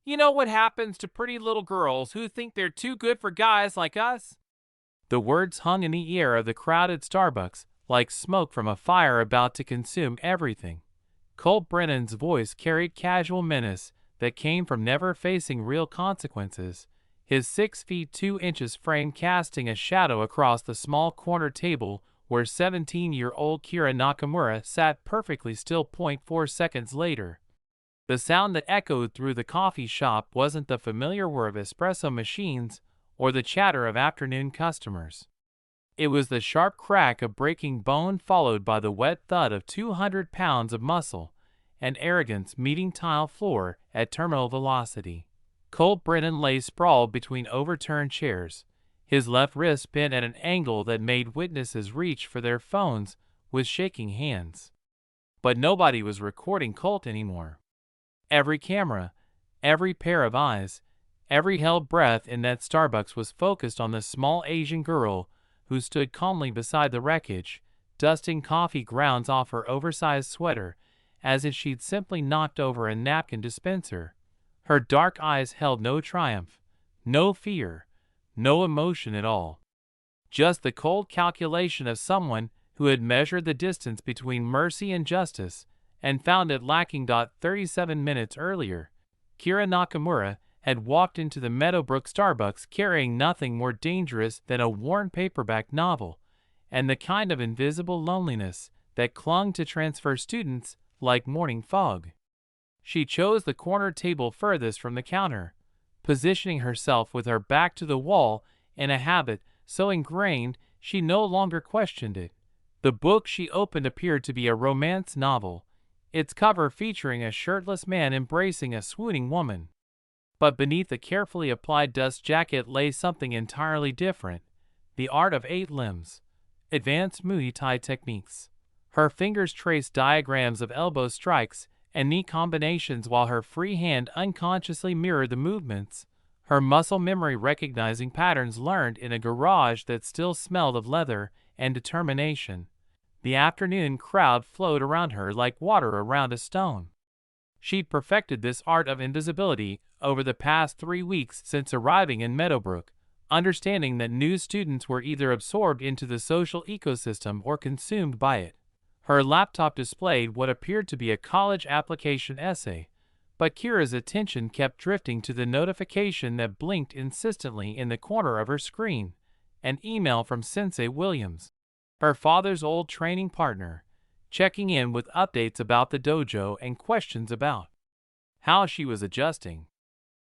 You know what happens to pretty little girls who think they're too good for guys like us? The words hung in the air of the crowded Starbucks like smoke from a fire about to consume everything. Colt Brennan's voice carried casual menace that came from never facing real consequences, his 6 feet 2 inches frame casting a shadow across the small corner table where 17-year-old Kira Nakamura sat perfectly still. 4 seconds later, the sound that echoed through the coffee shop wasn't the familiar whir of espresso machines or the chatter of afternoon customers. It was the sharp crack of breaking bone followed by the wet thud of 200 pounds of muscle and arrogance meeting tile floor at terminal velocity. Colt Brennan lay sprawled between overturned chairs, his left wrist bent at an angle that made witnesses reach for their phones with shaking hands. But nobody was recording Colt anymore. Every camera, every pair of eyes, every held breath in that Starbucks was focused on the small Asian girl who stood calmly beside the wreckage, dusting coffee grounds off her oversized sweater as if she'd simply knocked over a napkin dispenser. Her dark eyes held no triumph, no fear, no emotion at all. Just the cold calculation of someone who had measured the distance between mercy and justice and found it lacking. 37 minutes earlier, Kira Nakamura had walked into the Meadowbrook Starbucks carrying nothing more dangerous than a worn paperback novel and the kind of invisible loneliness that clung to transfer students like morning fog. She chose the corner table furthest from the counter, positioning herself with her back to the wall in a habit so ingrained she no longer questioned it. The book she opened appeared to be a romance novel, its cover featuring a shirtless man embracing a swooning woman. But beneath the carefully applied dust jacket lay something entirely different: the art of 8 limbs, advanced Muay Thai techniques. Her fingers traced diagrams of elbow strikes and knee combinations while her free hand unconsciously mirrored the movements, her muscle memory recognizing patterns learned in a garage that still smelled of leather and determination. The afternoon crowd flowed around her like water around a stone. She'd perfected this art of invisibility over the past 3 weeks since arriving in Meadowbrook, understanding that new students were either absorbed into the social ecosystem or consumed by it. Her laptop displayed what appeared to be a college application essay, but Kira's attention kept drifting to the notification that blinked insistently in the corner of her screen: an email from Sensei Williams, her father's old training partner, checking in with updates about the dojo and questions about how she was adjusting.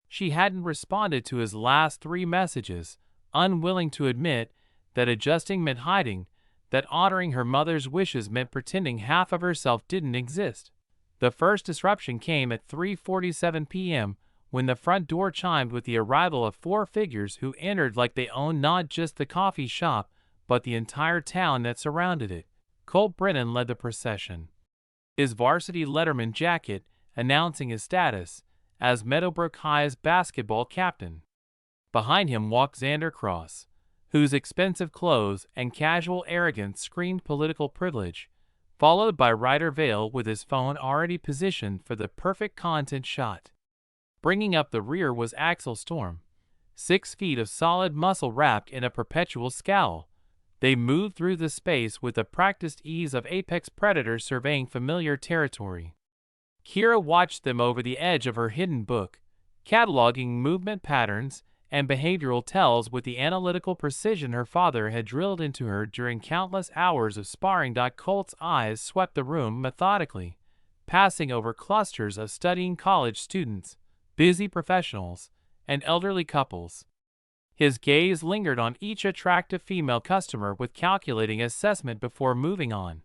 She hadn't responded to his last 3 messages, unwilling to admit that adjusting meant hiding, that honoring her mother's wishes meant pretending half of herself didn't exist. The first disruption came at 3:47 p.m. when the front door chimed with the arrival of 4 figures who entered like they owned not just the coffee shop, but the entire town that surrounded it. Colt Brennan led the procession, his varsity letterman jacket announcing his status as Meadowbrook High's basketball captain. Behind him walked Xander Cross, whose expensive clothes and casual arrogance screamed political privilege, followed by Ryder Vale with his phone already positioned for the perfect content shot. Bringing up the rear was Axel Storm, 6 feet of solid muscle wrapped in a perpetual scowl. They moved through the space with the practiced ease of apex predators surveying familiar territory. Kira watched them over the edge of her hidden book, cataloging movement patterns and behavioral tells with the analytical precision her father had drilled into her during countless hours of sparring. Colt's eyes swept the room methodically, passing over clusters of studying college students, busy professionals, and elderly couples. His gaze lingered on each attractive female customer with calculating assessment before moving on,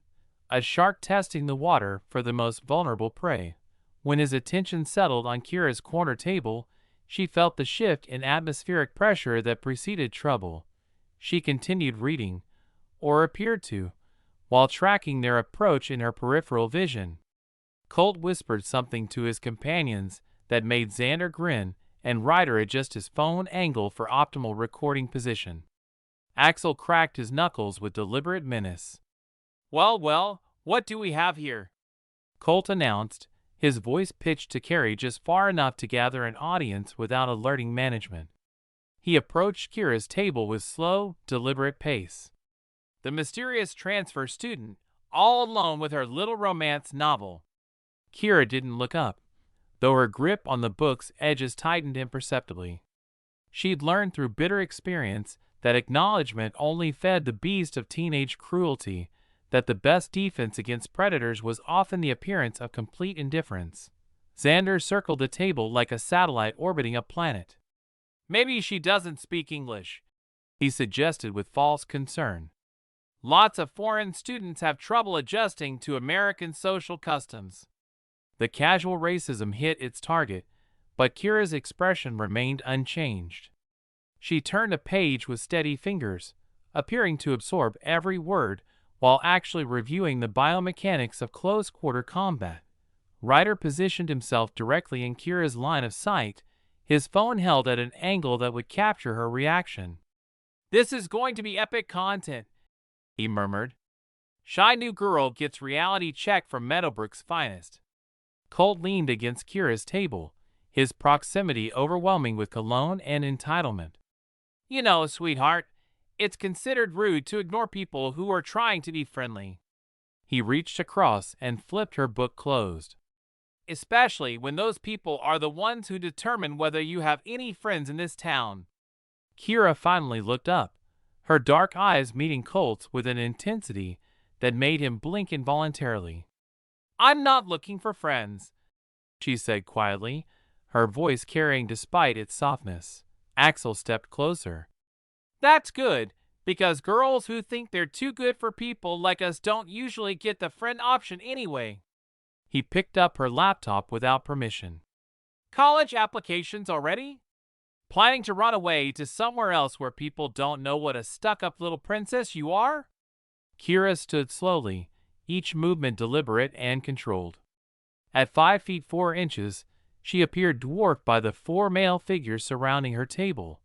a shark testing the water for the most vulnerable prey. When his attention settled on Kira's corner table, she felt the shift in atmospheric pressure that preceded trouble. She continued reading, or appeared to, while tracking their approach in her peripheral vision. Colt whispered something to his companions that made Xander grin and Ryder adjust his phone angle for optimal recording position. Axel cracked his knuckles with deliberate menace. "Well, what do we have here?" Colt announced, his voice pitched to carry just far enough to gather an audience without alerting management. He approached Kira's table with slow, deliberate pace. The mysterious transfer student, all alone with her little romance novel. Kira didn't look up, though her grip on the book's edges tightened imperceptibly. She'd learned through bitter experience that acknowledgement only fed the beast of teenage cruelty, that the best defense against predators was often the appearance of complete indifference. Xander circled the table like a satellite orbiting a planet. "Maybe she doesn't speak English," he suggested with false concern. "Lots of foreign students have trouble adjusting to American social customs." The casual racism hit its target, but Kira's expression remained unchanged. She turned a page with steady fingers, appearing to absorb every word while actually reviewing the biomechanics of close-quarter combat. Ryder positioned himself directly in Kira's line of sight, his phone held at an angle that would capture her reaction. "This is going to be epic content," he murmured. "Shy new girl gets reality check from Meadowbrook's finest." Colt leaned against Kira's table, his proximity overwhelming with cologne and entitlement. "You know, sweetheart, it's considered rude to ignore people who are trying to be friendly." He reached across and flipped her book closed. "Especially when those people are the ones who determine whether you have any friends in this town." Kira finally looked up, her dark eyes meeting Colt's with an intensity that made him blink involuntarily. "I'm not looking for friends," she said quietly, her voice carrying despite its softness. Axel stepped closer. "That's good, because girls who think they're too good for people like us don't usually get the friend option anyway." He picked up her laptop without permission. "College applications already? Planning to run away to somewhere else where people don't know what a stuck-up little princess you are?" Kira stood slowly, each movement deliberate and controlled. At 5 feet 4 inches, she appeared dwarfed by the 4 male figures surrounding her table,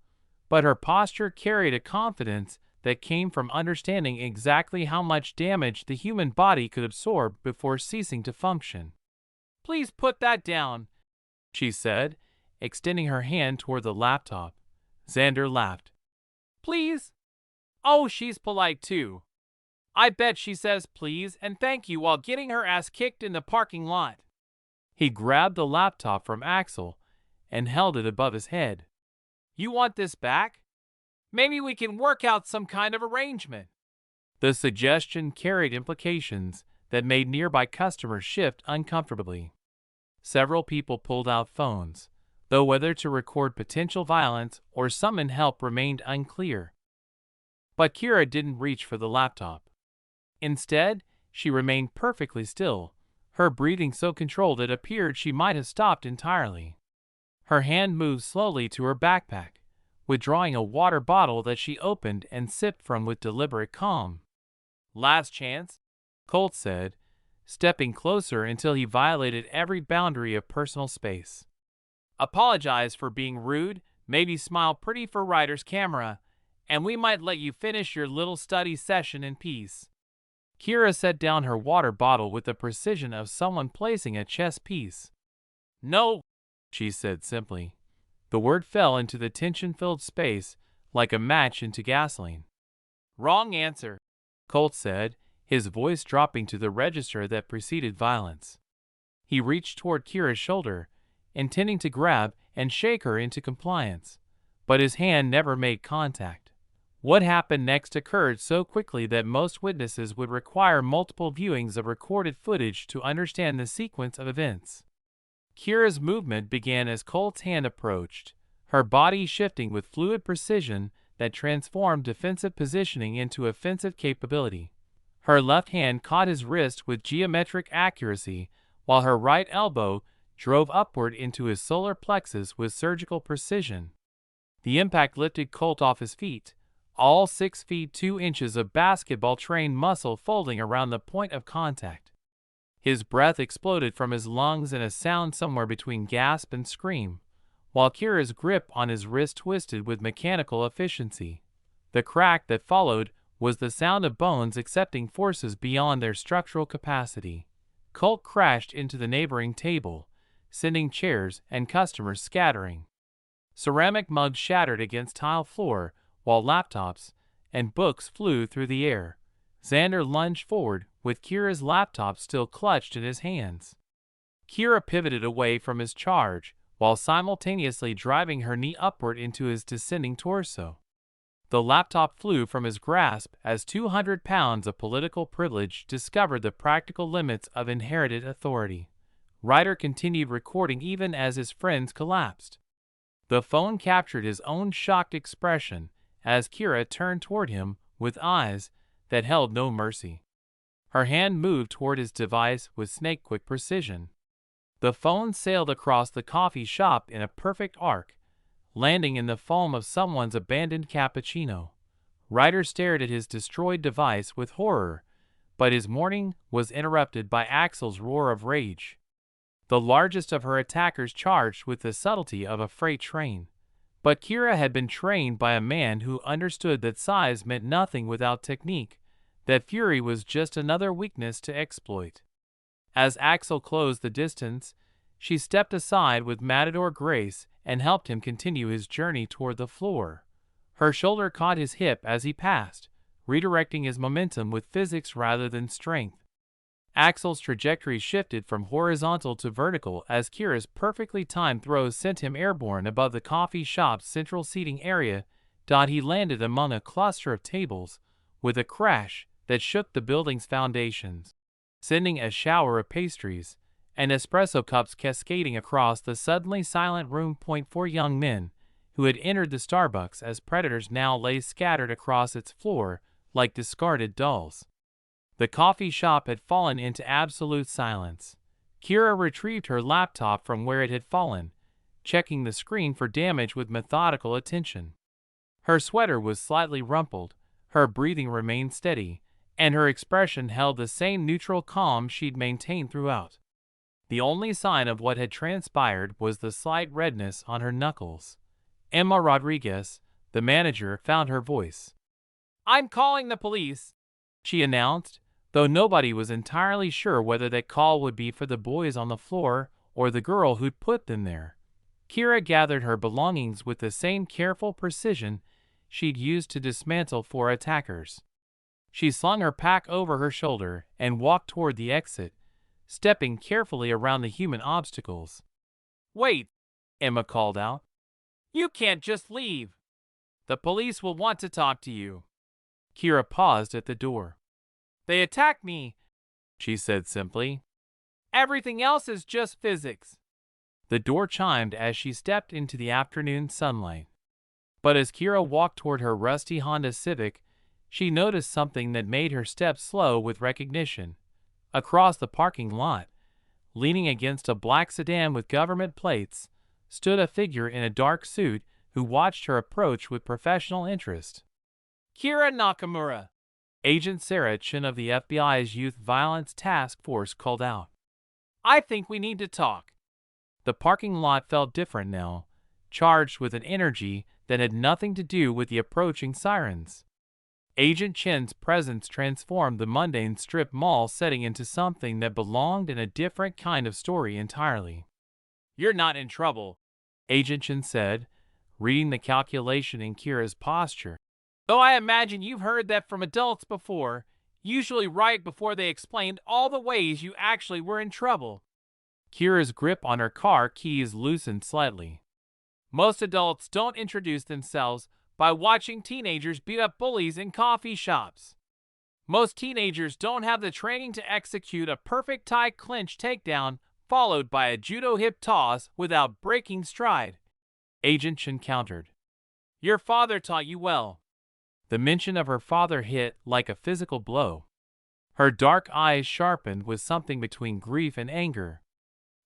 but her posture carried a confidence that came from understanding exactly how much damage the human body could absorb before ceasing to function. "Please put that down," she said, extending her hand toward the laptop. Xander laughed. "Please? Oh, she's polite too. I bet she says please and thank you while getting her ass kicked in the parking lot." He grabbed the laptop from Axel and held it above his head. "You want this back? Maybe we can work out some kind of arrangement." The suggestion carried implications that made nearby customers shift uncomfortably. Several people pulled out phones, though whether to record potential violence or summon help remained unclear. But Kira didn't reach for the laptop. Instead, she remained perfectly still, her breathing so controlled it appeared she might have stopped entirely. Her hand moved slowly to her backpack, withdrawing a water bottle that she opened and sipped from with deliberate calm. "Last chance," Colt said, stepping closer until he violated every boundary of personal space. "Apologize for being rude, maybe smile pretty for Ryder's camera, and we might let you finish your little study session in peace." Kira set down her water bottle with the precision of someone placing a chess piece. "No," she said simply. The word fell into the tension-filled space like a match into gasoline. "Wrong answer," Colt said, his voice dropping to the register that preceded violence. He reached toward Kira's shoulder, intending to grab and shake her into compliance, but his hand never made contact. What happened next occurred so quickly that most witnesses would require multiple viewings of recorded footage to understand the sequence of events. Kira's movement began as Colt's hand approached, her body shifting with fluid precision that transformed defensive positioning into offensive capability. Her left hand caught his wrist with geometric accuracy, while her right elbow drove upward into his solar plexus with surgical precision. The impact lifted Colt off his feet, all 6 feet 2 inches of basketball-trained muscle folding around the point of contact. His breath exploded from his lungs in a sound somewhere between gasp and scream, while Kira's grip on his wrist twisted with mechanical efficiency. The crack that followed was the sound of bones accepting forces beyond their structural capacity. Colt crashed into the neighboring table, sending chairs and customers scattering. Ceramic mugs shattered against tile floor, while laptops and books flew through the air. Xander lunged forward, with Kira's laptop still clutched in his hands. Kira pivoted away from his charge, while simultaneously driving her knee upward into his descending torso. The laptop flew from his grasp as 200 pounds of political privilege discovered the practical limits of inherited authority. Ryder continued recording even as his friends collapsed. The phone captured his own shocked expression as Kira turned toward him with eyes that held no mercy. Her hand moved toward his device with snake-quick precision. The phone sailed across the coffee shop in a perfect arc, landing in the foam of someone's abandoned cappuccino. Ryder stared at his destroyed device with horror, but his morning was interrupted by Axel's roar of rage. The largest of her attackers charged with the subtlety of a freight train. But Kira had been trained by a man who understood that size meant nothing without technique, that fury was just another weakness to exploit. As Axel closed the distance, she stepped aside with matador grace and helped him continue his journey toward the floor. Her shoulder caught his hip as he passed, redirecting his momentum with physics rather than strength. Axel's trajectory shifted from horizontal to vertical as Kira's perfectly timed throws sent him airborne above the coffee shop's central seating area. He landed among a cluster of tables with a crash that shook the building's foundations, sending a shower of pastries and espresso cups cascading across the suddenly silent room. 4 young men who had entered the Starbucks as predators now lay scattered across its floor like discarded dolls. The coffee shop had fallen into absolute silence. Kira retrieved her laptop from where it had fallen, checking the screen for damage with methodical attention. Her sweater was slightly rumpled, her breathing remained steady, and her expression held the same neutral calm she'd maintained throughout. The only sign of what had transpired was the slight redness on her knuckles. Emma Rodriguez, the manager, found her voice. "I'm calling the police," she announced, though nobody was entirely sure whether that call would be for the boys on the floor or the girl who'd put them there. Kira gathered her belongings with the same careful precision she'd used to dismantle 4 attackers. She slung her pack over her shoulder and walked toward the exit, stepping carefully around the human obstacles. "Wait," Emma called out. "You can't just leave. The police will want to talk to you." Kira paused at the door. "They attacked me," she said simply. "Everything else is just physics." The door chimed as she stepped into the afternoon sunlight. But as Kira walked toward her rusty Honda Civic, she noticed something that made her steps slow with recognition. Across the parking lot, leaning against a black sedan with government plates, stood a figure in a dark suit who watched her approach with professional interest. "Kira Nakamura," Agent Sarah Chin of the FBI's Youth Violence Task Force called out. "I think we need to talk." The parking lot felt different now, charged with an energy that had nothing to do with the approaching sirens. Agent Chin's presence transformed the mundane strip mall setting into something that belonged in a different kind of story entirely. "You're not in trouble," Agent Chin said, reading the calculation in Kira's posture. "Though I imagine you've heard that from adults before, usually right before they explained all the ways you actually were in trouble." Kira's grip on her car keys loosened slightly. "Most adults don't introduce themselves by watching teenagers beat up bullies in coffee shops. Most teenagers don't have the training to execute a perfect tie clinch takedown followed by a judo hip toss without breaking stride," Agent Chin countered. "Your father taught you well." The mention of her father hit like a physical blow. Her dark eyes sharpened with something between grief and anger.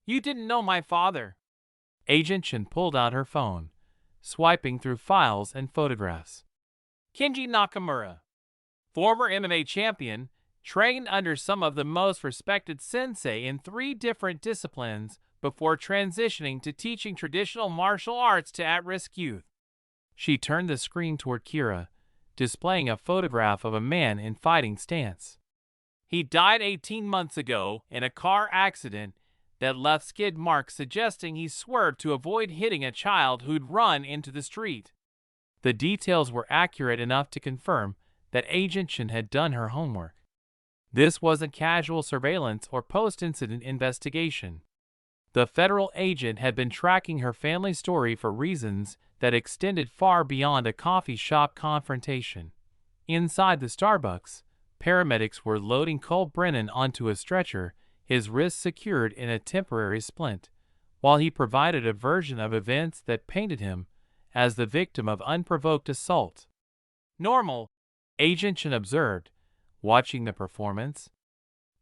"You didn't know my father." Agent Chin pulled out her phone, swiping through files and photographs. "Kenji Nakamura, former MMA champion, trained under some of the most respected sensei in 3 different disciplines before transitioning to teaching traditional martial arts to at-risk youth." She turned the screen toward Kira, displaying a photograph of a man in fighting stance. He died 18 months ago in a car accident that left skid marks suggesting he swerved to avoid hitting a child who'd run into the street. The details were accurate enough to confirm that Agent Chen had done her homework. This wasn't casual surveillance or post-incident investigation. The federal agent had been tracking her family story for reasons that extended far beyond a coffee shop confrontation. Inside the Starbucks, paramedics were loading Cole Brennan onto a stretcher, his wrists secured in a temporary splint, while he provided a version of events that painted him as the victim of unprovoked assault. Normal, Agent Chen observed, watching the performance.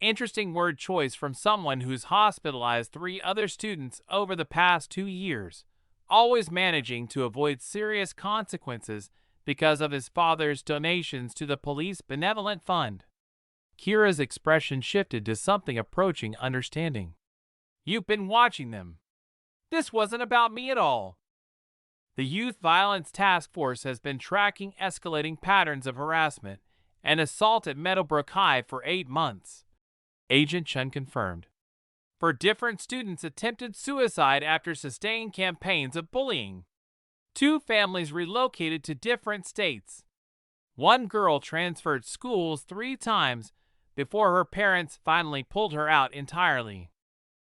Interesting word choice from someone who's hospitalized 3 other students over the past 2 years, always managing to avoid serious consequences because of his father's donations to the police benevolent fund. Kira's expression shifted to something approaching understanding. You've been watching them. This wasn't about me at all. The Youth Violence Task Force has been tracking escalating patterns of harassment and assault at Meadowbrook High for 8 months. Agent Chen confirmed. For different students attempted suicide after sustained campaigns of bullying. 2 families relocated to different states. 1 girl transferred schools 3 times before her parents finally pulled her out entirely.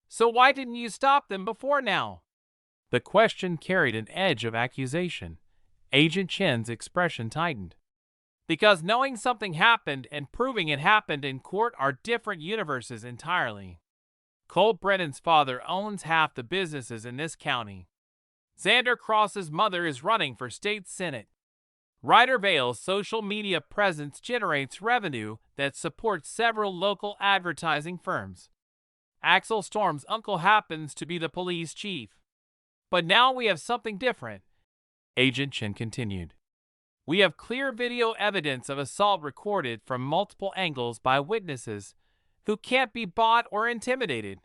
So why didn't you stop them before now? The question carried an edge of accusation. Agent Chen's expression tightened. Because knowing something happened and proving it happened in court are different universes entirely. Cole Brennan's father owns half the businesses in this county. Xander Cross's mother is running for state senate. Ryder Vale's social media presence generates revenue that supports several local advertising firms. Axel Storm's uncle happens to be the police chief. But now we have something different, Agent Chen continued. We have clear video evidence of assault recorded from multiple angles by witnesses who can't be bought or intimidated.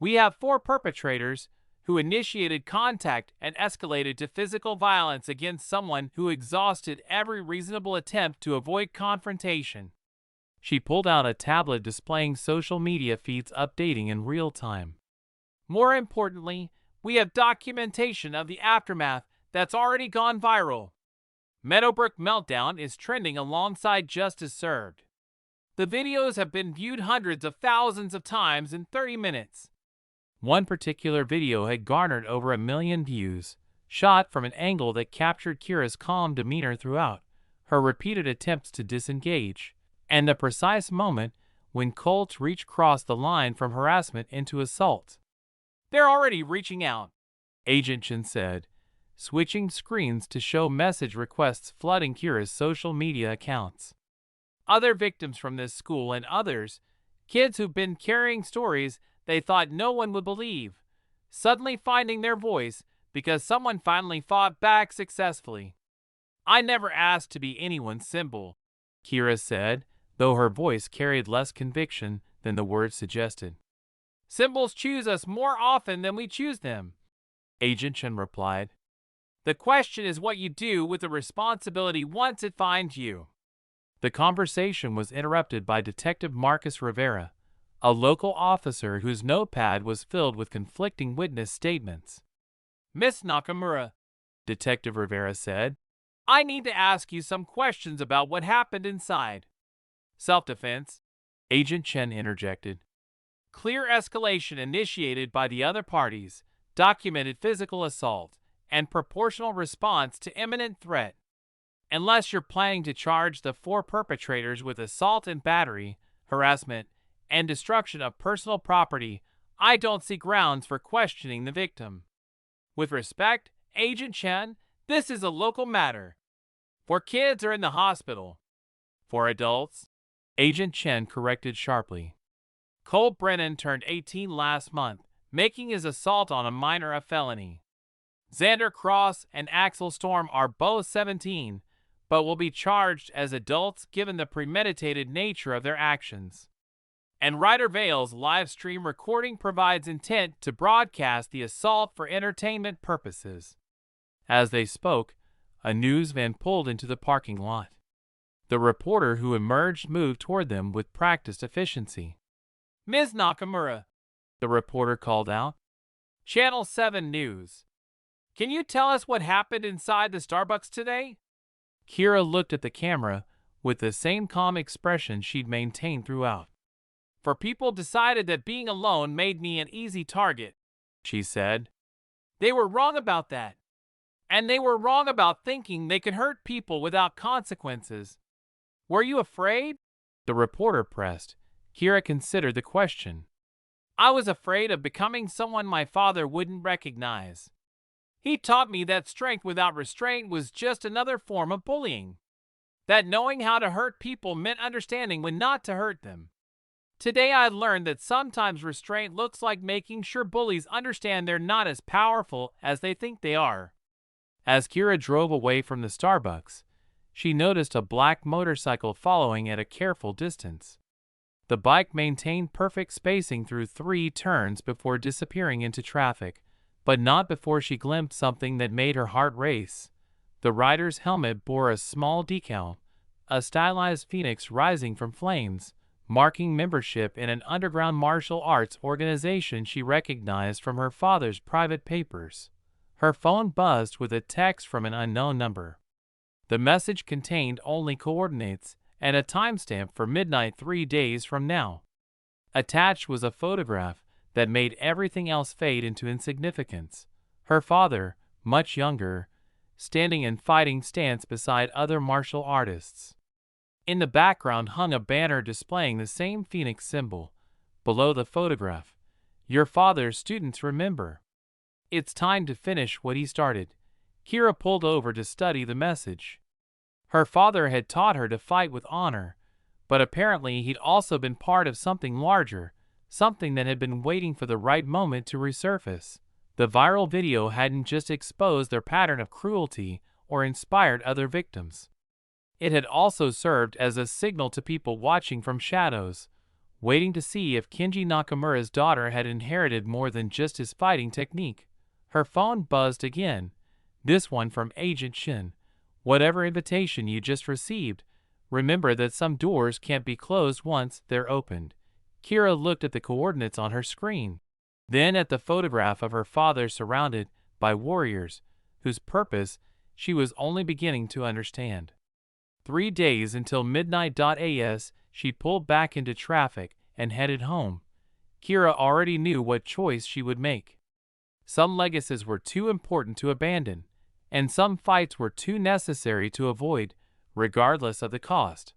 We have 4 perpetrators who initiated contact and escalated to physical violence against someone who exhausted every reasonable attempt to avoid confrontation. She pulled out a tablet displaying social media feeds updating in real time. More importantly, we have documentation of the aftermath that's already gone viral. Meadowbrook Meltdown is trending alongside Justice Served. The videos have been viewed hundreds of thousands of times in 30 minutes. One particular video had garnered over 1 million views, shot from an angle that captured Kira's calm demeanor throughout, her repeated attempts to disengage, and the precise moment when Colt reached across the line from harassment into assault. They're already reaching out, Agent Chen said, switching screens to show message requests flooding Kira's social media accounts. Other victims from this school and others, kids who've been carrying stories they thought no one would believe, suddenly finding their voice because someone finally fought back successfully. I never asked to be anyone's symbol, Kira said, though her voice carried less conviction than the words suggested. Symbols choose us more often than we choose them, Agent Chen replied. The question is what you do with the responsibility once it finds you. The conversation was interrupted by Detective Marcus Rivera, a local officer whose notepad was filled with conflicting witness statements. Miss Nakamura, Detective Rivera said, I need to ask you some questions about what happened inside. Self-defense, Agent Chen interjected. Clear escalation initiated by the other parties, documented physical assault, and proportional response to imminent threat. Unless you're planning to charge the 4 perpetrators with assault and battery, harassment, and destruction of personal property, I don't see grounds for questioning the victim. With respect, Agent Chen, this is a local matter. 4 kids are in the hospital. 4 adults, Agent Chen corrected sharply. Cole Brennan turned 18 last month, making his assault on a minor a felony. Xander Cross and Axel Storm are both 17, but will be charged as adults given the premeditated nature of their actions. And Ryder Vale's live stream recording provides intent to broadcast the assault for entertainment purposes. As they spoke, a news van pulled into the parking lot. The reporter who emerged moved toward them with practiced efficiency. "Ms. Nakamura," the reporter called out. "Channel 7 News. Can you tell us what happened inside the Starbucks today?" Kira looked at the camera with the same calm expression she'd maintained throughout. "For people decided that being alone made me an easy target," she said. "They were wrong about that. And they were wrong about thinking they could hurt people without consequences. Were you afraid?" the reporter pressed. Kira considered the question. "I was afraid of becoming someone my father wouldn't recognize. He taught me that strength without restraint was just another form of bullying. That knowing how to hurt people meant understanding when not to hurt them. Today I learned that sometimes restraint looks like making sure bullies understand they're not as powerful as they think they are." As Kira drove away from the Starbucks, she noticed a black motorcycle following at a careful distance. The bike maintained perfect spacing through 3 turns before disappearing into traffic, but not before she glimpsed something that made her heart race. The rider's helmet bore a small decal, a stylized phoenix rising from flames, marking membership in an underground martial arts organization she recognized from her father's private papers. Her phone buzzed with a text from an unknown number. The message contained only coordinates and a timestamp for midnight 3 days from now. Attached was a photograph that made everything else fade into insignificance. Her father, much younger, standing in fighting stance beside other martial artists. In the background hung a banner displaying the same phoenix symbol. Below the photograph, "Your father's students remember. It's time to finish what he started." Kira pulled over to study the message. Her father had taught her to fight with honor, but apparently he'd also been part of something larger, something that had been waiting for the right moment to resurface. The viral video hadn't just exposed their pattern of cruelty or inspired other victims. It had also served as a signal to people watching from shadows, waiting to see if Kenji Nakamura's daughter had inherited more than just his fighting technique. Her phone buzzed again, this one from Agent Shin. "Whatever invitation you just received, remember that some doors can't be closed once they're opened." Kira looked at the coordinates on her screen, then at the photograph of her father surrounded by warriors, whose purpose she was only beginning to understand. 3 days until midnight. As she pulled back into traffic and headed home, Kira already knew what choice she would make. Some legacies were too important to abandon, and some fights were too necessary to avoid, regardless of the cost.